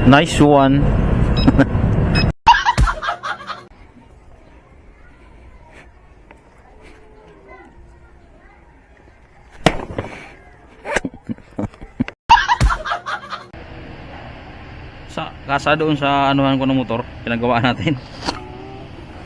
Nice one. Kasa doon sa anuhan ko ng motor, pinagawa natin.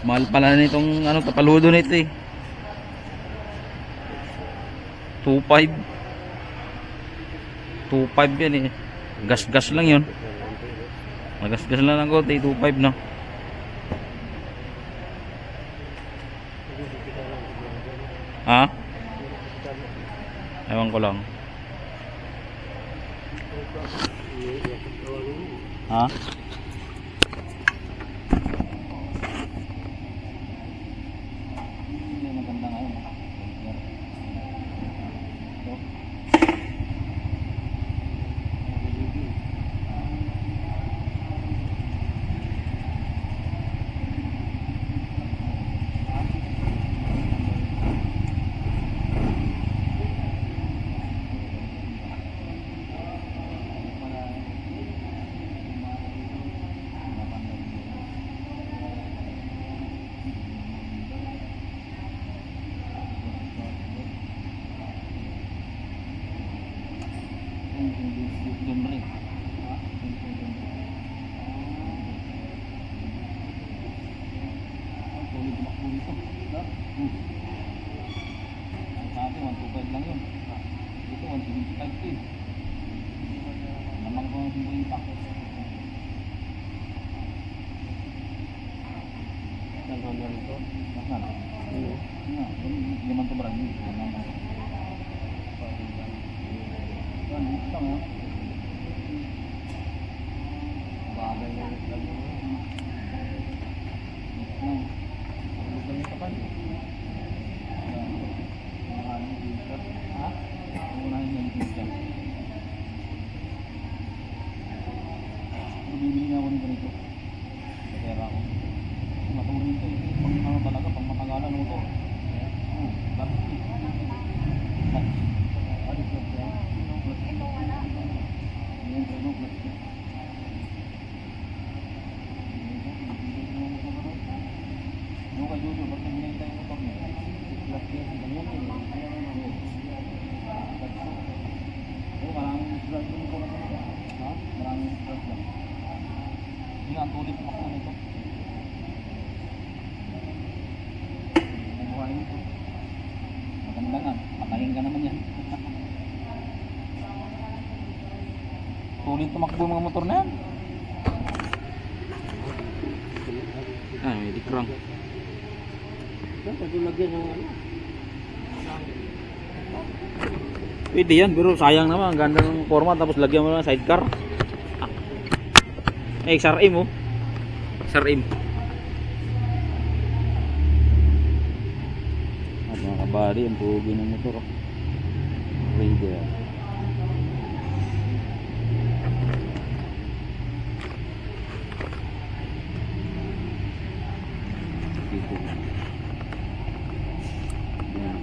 Mahal pala nitong ano, tapaludo nito eh. 2.5 yan eh. Gas lang yun. Nagas-gas lang ng konti, 2.5 no. Ha? Ewan ko lang. Ha? Maganda ngayon. Sabi 125 lang yun. Dito 175 eh. Namang ko yung pa. Saan ko lang ito? Nasaan? Hindi man ito marami. Dito mo. Bagay na ito. Bibili nga ako ng ganito. Pera ako. Matuloy ito eh. Pang ano talaga, pang matagalan mo ito. Plastic. Alis na siya. Ito wala. Ayan, treno, plastic. Yung kay Jojo, ba't nagminay tayo mo ito? Plastic. Ganyan eh. Oo, maraming vlog yung ko lang. Ha? Maraming vlog lang. Hindi nga, ang tuloy po ako nito. Nabuhain ito. Maganda nga. Patayin ka naman yan. Tuloy tumakbo yung mga motor na yan. Ah, may dikrang. Pwede lagyan ng ano? Pwede yan, pero sayang naman. Ang ganda ng forma. Tapos lagyan mo ng sidecar. XRM oh. XRM. At mga kabady, ang pugi ng motor oh. Raider. Dito. Yan.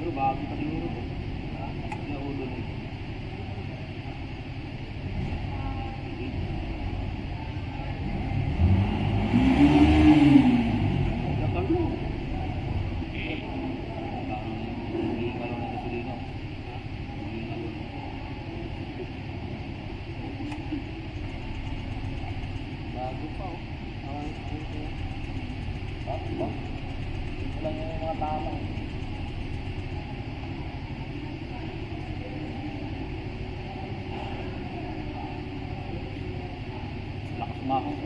Pero bago pa siguro ito. Kaya ulo na ito. Nagkakal mo. Hindi kalong na gasolina. Bago pa oh. Bago pa. Ito lang yung mga tama. Lakas umahon.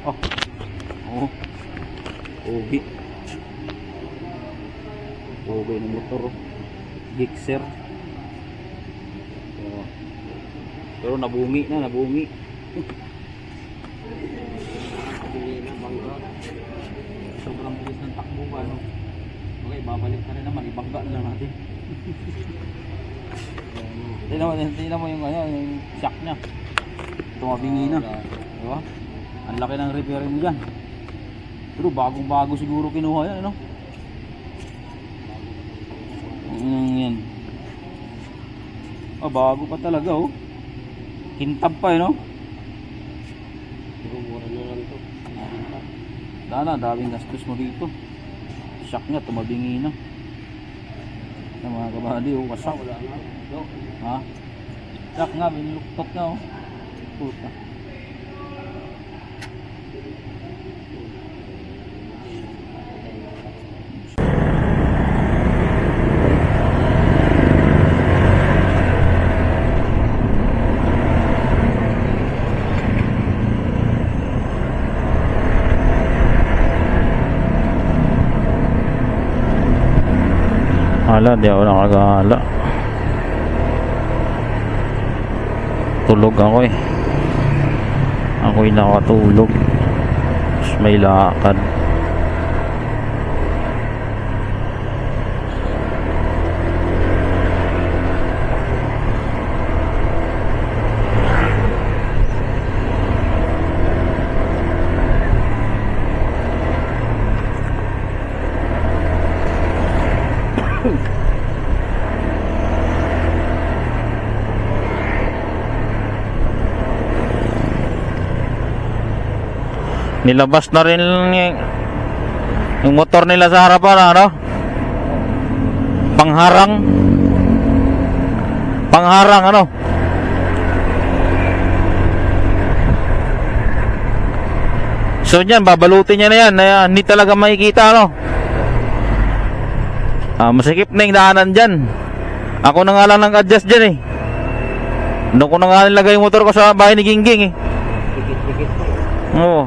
Oh. Oh. Ubi. Okay ng motor. Gixxer. Pero nabungi na, nabungi. Hindi na bangga. Sobrang bilis ng takbo ba, no? Okay, babalik na rin naman. Ibangga lang natin. Tingnan mo yung, ano, yung shock niya. Tumabingi na. Diba? Ang laki ng repair mo dyan. Pero bagong-bago siguro kinuha yan, ano? Yan. Ah, bago pa talaga, oh. Kintab pa, no? Siguro mura na lang to. Dana, daming gastos mo dito. Shock niya, tumabingi na. Yung mga kabady, oh, wasak. Wala nga. No. Ha? Shock nga, binuluktot nga, oh. Puta. Hala, di ako nakagala. Tulog ako eh. Ako'y nakatulog. Tapos may lakad. Nilabas na rin yung motor nila sa harapan, ano? Pangharang, ano? So yan, babalutin niya na yan, hindi talaga makikita, ano? Masikip na yung daanan dyan. Ako na nga lang nag-adjust dyan, eh. Doon ko na nga nilagay yung motor ko sa bahay ni Gingging, eh. Dikit-dikit pa eh. Oo.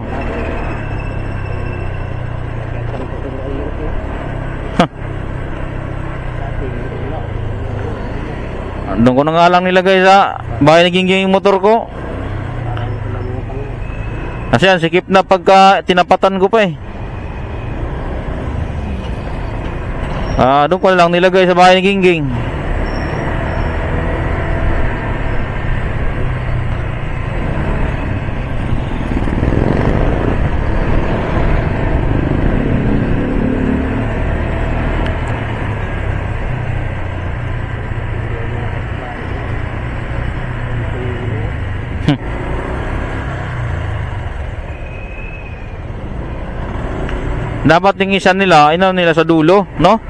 Doon ko na nga lang nilagay sa bahay ni Gingging yung motor ko. Kasi yan, sikip na pagka tinapatan ko pa eh. Doon ko na lang nilagay sa bahay ni Gingging. Dapat yung isa nila, ina nila sa dulo, no?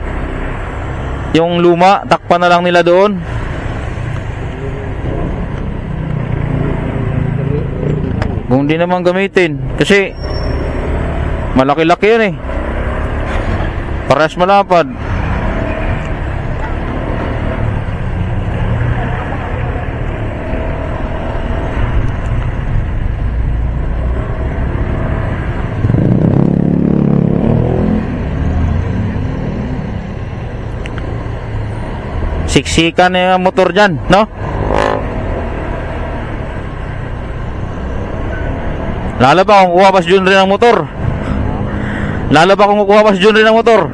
Yung luma, takpan na lang nila doon. Kung di naman gamitin, kasi malaki-laki yan eh. Parehas malapad. Siksikan na yung motor dyan, no? Lalo pa kung kuha pa si Jun rin ang motor. Lalo pa kung kuha pa si Jun rin ang motor.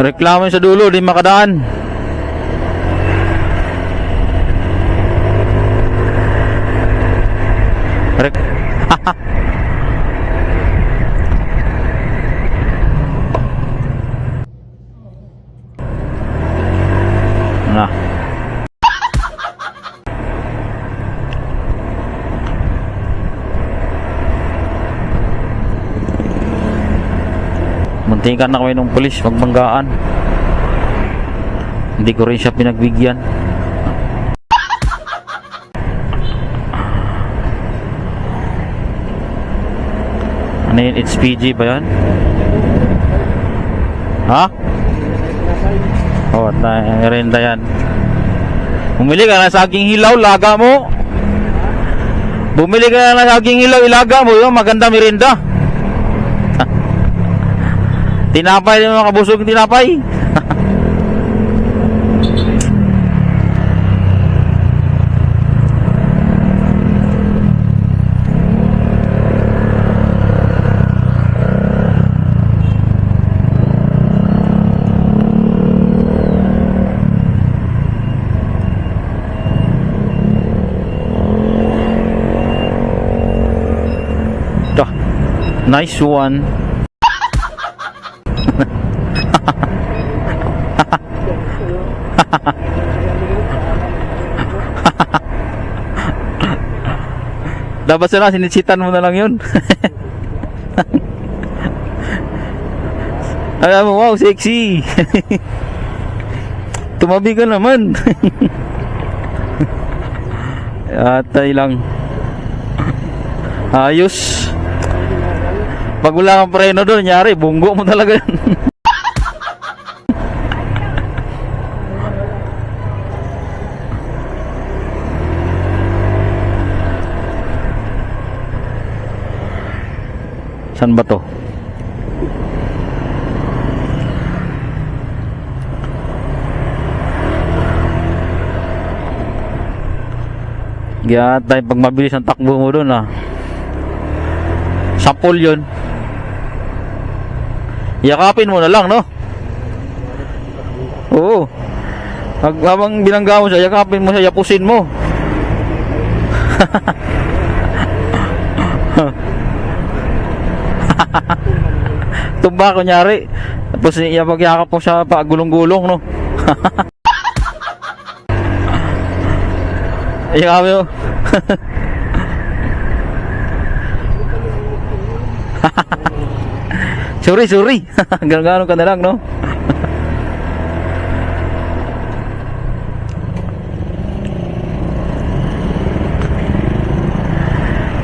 Reklamo sa dulo, di makadaan. Nah. Muntikan na kami ng pulis magbanggaan. Hindi ko rin siya pinagbigyan. Ano yun? It's PG ba yan? Ha? Oh, merienda yan. Bumili ka ng saging hilaw, laga mo. Bumili ka ng saging hilaw, ilaga mo. Yung maganda merienda. Tinapay, yung mga kabusog yung tinapay. Nice one. Dapat sila, sinisitan mo na lang yun. Alam mo, wow, sexy. Tumabi ka naman. Atay lang. Ayos. Pag wala kang preno doon, nyari, bunggo mo talaga yan. Saan ba to? Gaya tayo pag mabilis ang takbo mo doon ah. Sapol yun. Yakapin mo na lang, no? Oo. Habang binangga mo siya, yakapin mo siya, yapusin mo. Tumba, kunyari. Tapos iyapagyakap mo siya pa, gulong-gulong, no? Yakapin mo. Sorry. Ganun ka na lang, no?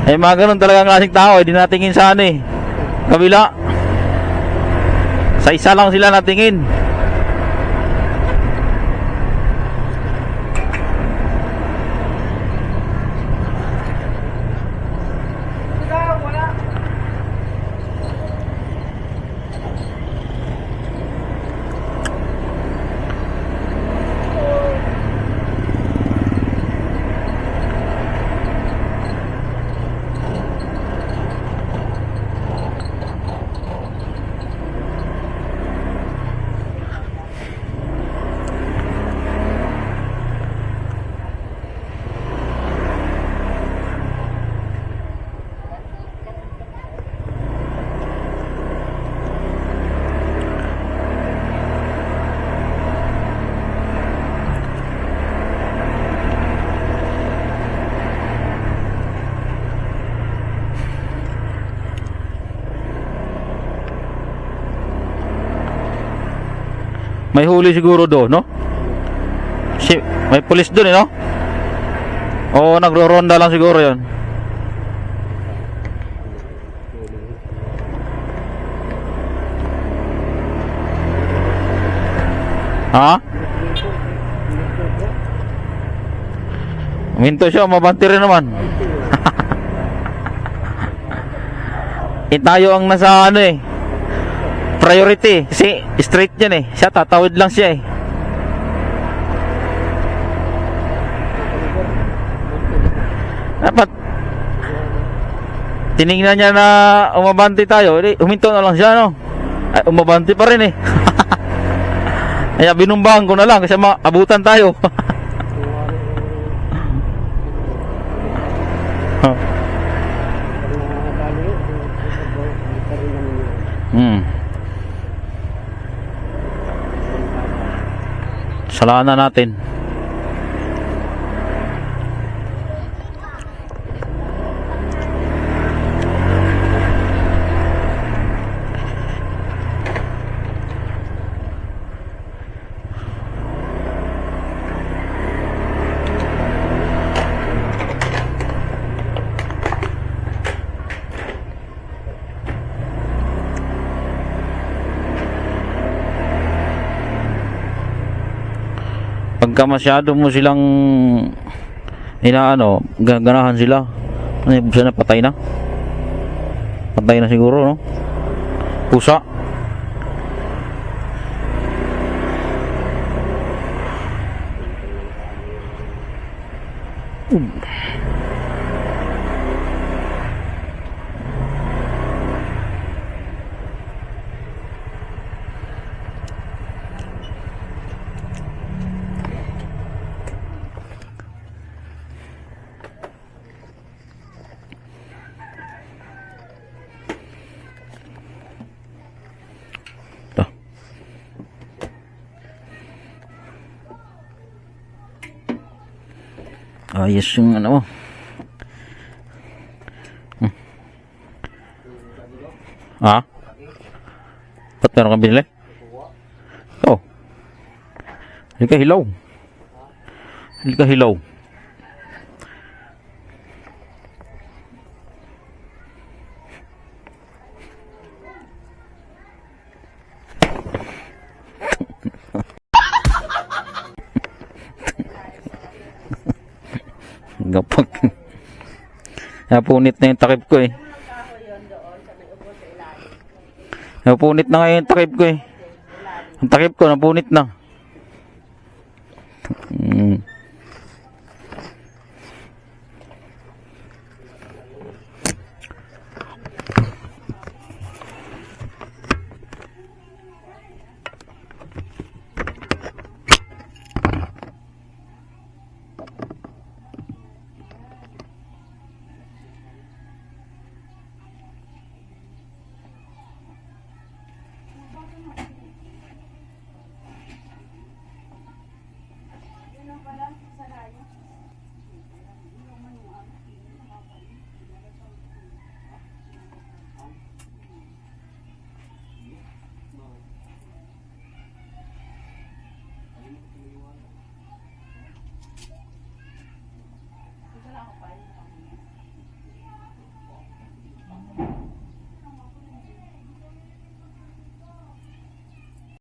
Eh, mga ganun talaga ang klaseng tao. Hindi natingin sa ano eh. Kabila. Sa isa lang sila natingin. May huli siguro doon, no? May pulis doon, eh, no? Oo, nagro-ronda lang siguro yon. Ha? Minto siya, mabanti rin naman. Tayo ang nasa ano eh, priority. Kasi straight yan eh. Siya tatawid lang siya eh. Dapat tinignan niya na umabanti tayo. Huminto na lang siya, no? Ay, umabanti pa rin eh. Kaya binumbahan ko na lang kasi maabutan tayo. Salanan natin. Pagka masyado mo silang inaano, gaganahan sila. Ano yung sana patay na? Patay na siguro, no? Pusa. Ito. Ayos yung ano mo. Ah? Ba't meron kang binili? Oh. Hindi ka hilaw. Hindi ka hilaw. Gapag. Napunit na yung takip ko eh. Napunit na ngayon yung takip ko eh. Ang takip ko napunit na.